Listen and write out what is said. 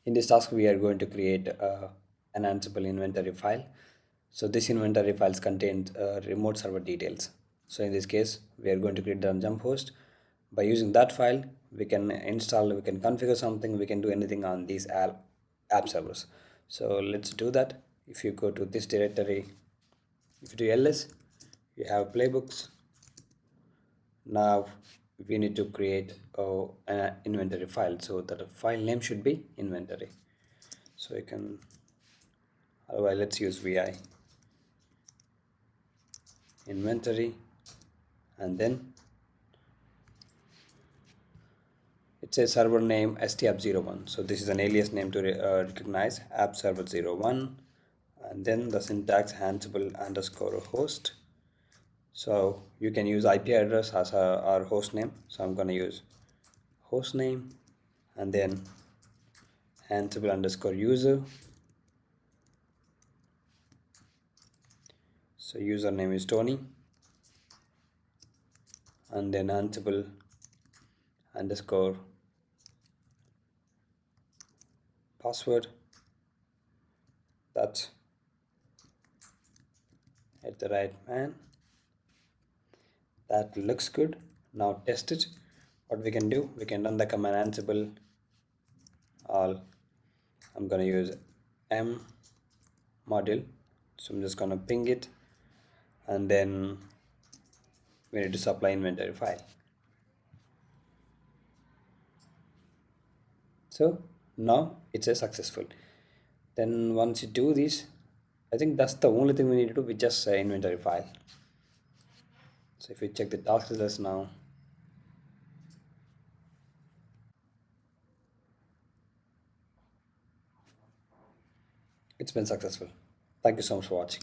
In this task, we are going to create an Ansible inventory file. So this inventory files contains remote server details. So in this case, we are going to create the jump host. By using that file, we can install, we can configure something, we can do anything on these app servers. So let's do that. If you go to this directory, if you do ls, you have playbooks. Now we need to create an inventory file, so that the file name should be inventory. So you can, otherwise let's use vi inventory, and then it says server name stapp01. So this is an alias name to recognize app server 01, and then the syntax ansible underscore host. So you can use IP address as our host name. So I'm going to use host name, and then ansible underscore user. So username is Tony, and then ansible underscore password. That's at the right man. That looks good. Now test it. What we can do, we can run the command ansible all. I'm gonna use m module, so I'm just gonna ping it, and then we need to supply inventory file. So now it's a successful. Then once you do this, I think that's the only thing we need to do with just inventory file. So if we check the task results now, it's been successful. Thank you so much for watching.